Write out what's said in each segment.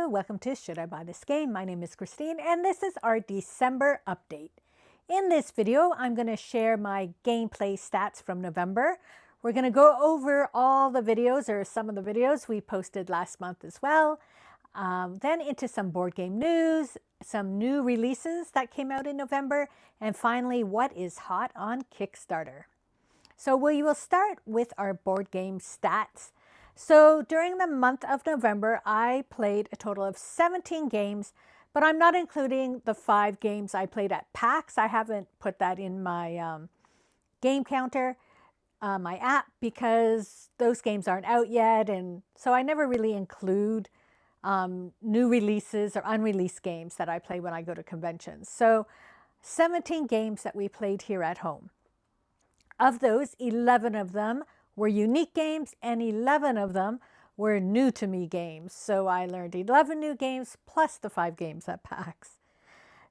Hello, welcome to Should I Buy This Game? My name is Christine and this is our December update. In this video, I'm going to share my gameplay stats from November. We're going to go over all the videos or some of the videos we posted last month as well. Then into some board game news, some new releases that came out in November, and finally, what is hot on Kickstarter. So we will start with our board game stats. So during the month of November, I played a total of 17 games, but I'm not including the 5 games I played at PAX. I haven't put that in my game counter, my app, because those games aren't out yet. And so I never really include new releases or unreleased games that I play when I go to conventions. So 17 games that we played here at home. Of those, 11 of them were unique games and 11 of them were new to me games. So I learned 11 new games plus the 5 games at PAX.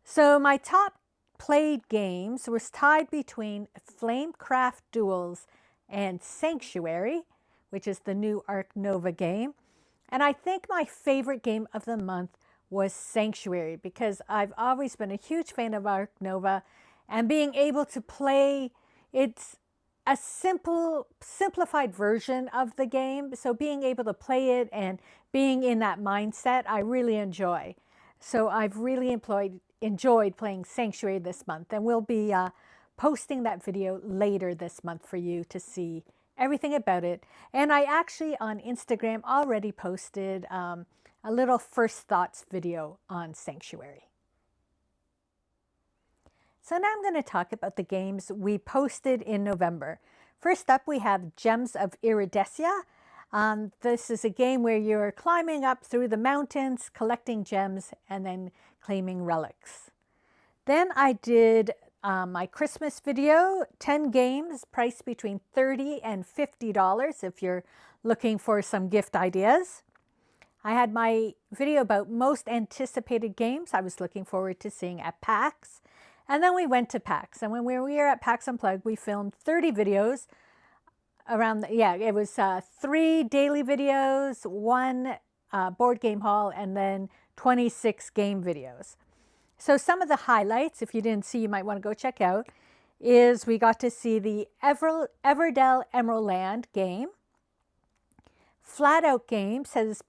So my top played games was tied between Flamecraft Duels and Sanctuary, which is the new Ark Nova game. And I think my favorite game of the month was Sanctuary because I've always been a huge fan of Ark Nova, and being able to play, it's a simplified version of the game. So being able to play it and being in that mindset, I really enjoy. So I've really enjoyed playing Sanctuary this month, and we'll be posting that video later this month for you to see everything about it. And I actually on Instagram already posted a little first thoughts video on Sanctuary. So now I'm going to talk about the games we posted in November. First up, we have Gems of Iridecia. This is a game where you're climbing up through the mountains, collecting gems, and then claiming relics. Then I did my Christmas video, 10 games priced between $30 and $50 if you're looking for some gift ideas. I had my video about most anticipated games I was looking forward to seeing at PAX. And then we went to PAX, and when we were at PAX Unplugged, we filmed 30 videos around, it was 3 daily videos, 1 board game haul, and then 26 game videos. So some of the highlights, if you didn't see, you might want to go check out, is we got to see the Everdell Emerald Land game. Flat Out Games has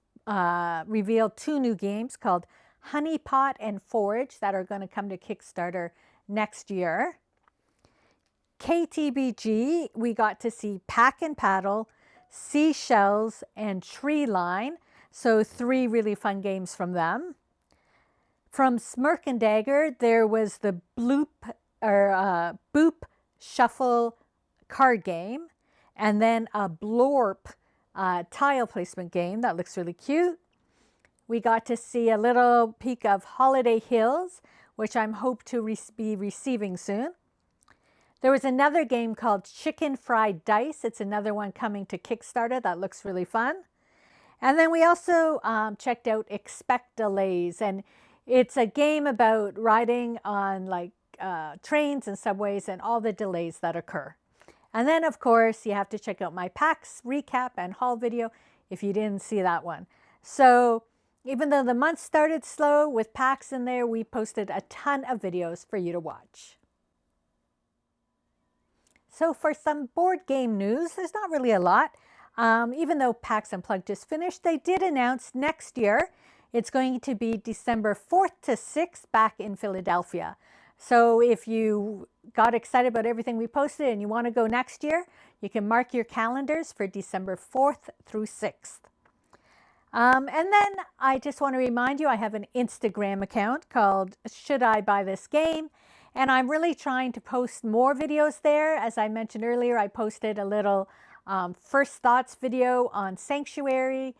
revealed 2 new games called Honeypot and Forge that are going to come to Kickstarter next year. KTBG, we got to see Pack and Paddle, Seashells, and Tree Line. So 3 really fun games from them. From Smirk and Dagger, there was the Boop Shuffle card game, and then a Blorp tile placement game that looks really cute. We got to see a little peek of Holiday Hills, which I'm hope to be receiving soon. There was another game called Chicken Fried Dice. It's another one coming to Kickstarter that looks really fun. And then we also checked out Expect Delays, and it's a game about riding on trains and subways and all the delays that occur. And then, of course, you have to check out my PAX recap and haul video if you didn't see that one. So even though the month started slow with PAX in there, we posted a ton of videos for you to watch. So for some board game news, there's not really a lot. Even though PAX Unplugged just finished, they did announce next year it's going to be December 4th to 6th back in Philadelphia. So if you got excited about everything we posted and you want to go next year, you can mark your calendars for December 4th through 6th. And then I just want to remind you, I have an Instagram account called Should I Buy This Game? And I'm really trying to post more videos there. As I mentioned earlier, I posted a little first thoughts video on Sanctuary.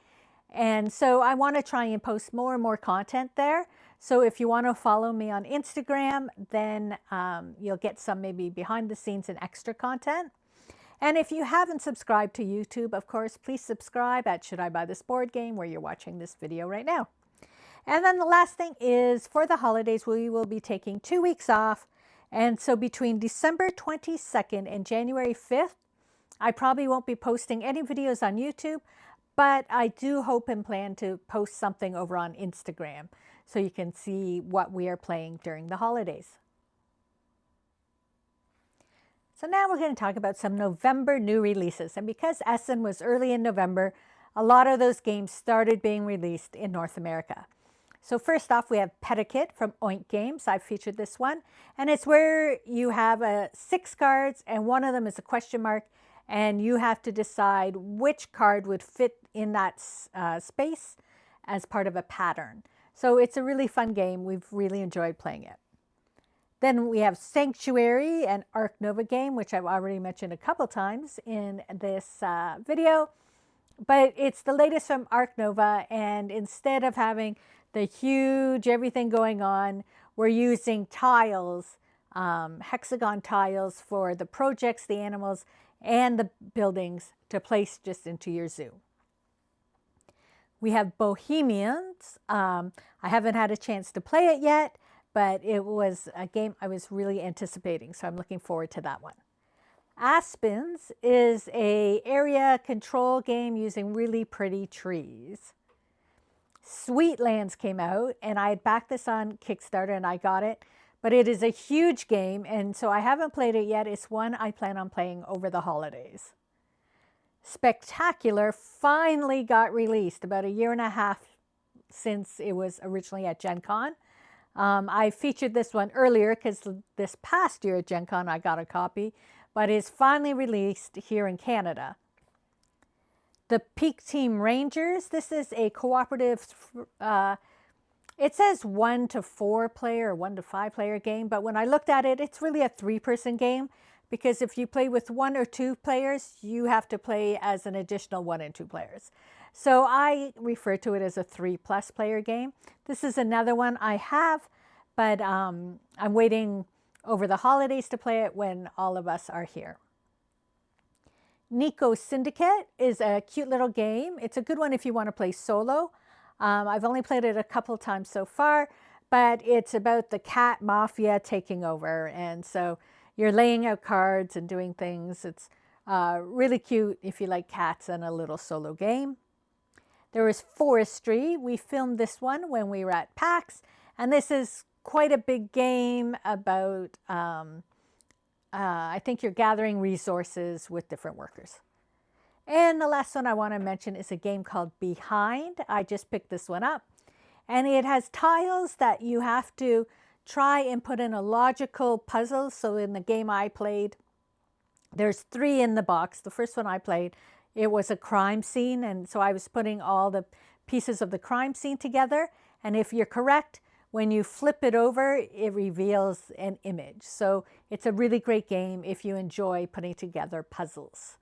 And so I want to try and post more and more content there. So if you want to follow me on Instagram, then you'll get some maybe behind the scenes and extra content. And if you haven't subscribed to YouTube, of course, please subscribe at Should I Buy This Board Game, where you're watching this video right now. And then the last thing is, for the holidays, we will be taking 2 weeks off. And so between December 22nd and January 5th, I probably won't be posting any videos on YouTube, but I do hope and plan to post something over on Instagram so you can see what we are playing during the holidays. So now we're going to talk about some November new releases. And because Essen was early in November, a lot of those games started being released in North America. So first off, we have Pedikit from Oink Games. I've featured this one. And it's where you have 6 cards and one of them is a question mark. And you have to decide which card would fit in that space as part of a pattern. So it's a really fun game. We've really enjoyed playing it. Then we have Sanctuary, an Ark Nova game, which I've already mentioned a couple times in this video. But it's the latest from Ark Nova, and instead of having the huge everything going on, we're using tiles, hexagon tiles for the projects, the animals, and the buildings to place just into your zoo. We have Bohemians. I haven't had a chance to play it yet, but it was a game I was really anticipating, so I'm looking forward to that one. Aspens is an area control game using really pretty trees. Sweetlands came out, and I had backed this on Kickstarter, and I got it, but it is a huge game, and so I haven't played it yet. It's one I plan on playing over the holidays. Spectacular finally got released about a year and a half since it was originally at Gen Con. I featured this one earlier because this past year at Gen Con I got a copy, but it's finally released here in Canada. The Peak Team Rangers, this is a cooperative, it says 1 to 4 player or 1 to 5 player game, but when I looked at it, it's really a 3-person game because if you play with 1 or 2 players, you have to play as an additional 1 and 2 players. So I refer to it as a 3+ player game. This is another one I have, but I'm waiting over the holidays to play it when all of us are here. Nico Syndicate is a cute little game. It's a good one if you want to play solo. I've only played it a couple times so far, but it's about the cat mafia taking over. And so you're laying out cards and doing things. It's really cute if you like cats and a little solo game. There was Forestry. We filmed this one when we were at PAX, and this is quite a big game about, I think you're gathering resources with different workers. And the last one I want to mention is a game called Behind. I just picked this one up, and it has tiles that you have to try and put in a logical puzzle. So in the game I played, there's 3 in the box. The first one I played, it was a crime scene, and so I was putting all the pieces of the crime scene together, and if you're correct, when you flip it over, it reveals an image. So it's a really great game if you enjoy putting together puzzles.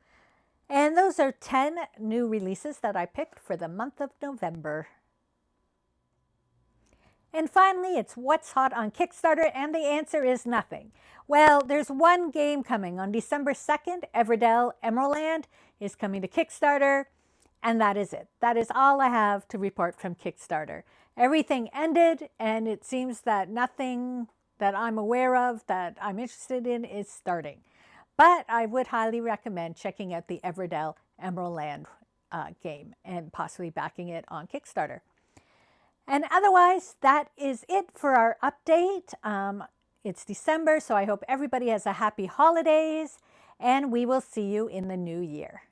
And those are 10 new releases that I picked for the month of November. And finally, it's what's hot on Kickstarter, and the answer is nothing. Well, there's one game coming on December 2nd. Everdell Emerald is coming to Kickstarter, and that is it. That is all I have to report from Kickstarter. Everything ended, and it seems that nothing that I'm aware of that I'm interested in is starting. But I would highly recommend checking out the Everdell Emerald game and possibly backing it on Kickstarter. And otherwise, that is it for our update. It's December, so I hope everybody has a happy holidays, and we will see you in the new year.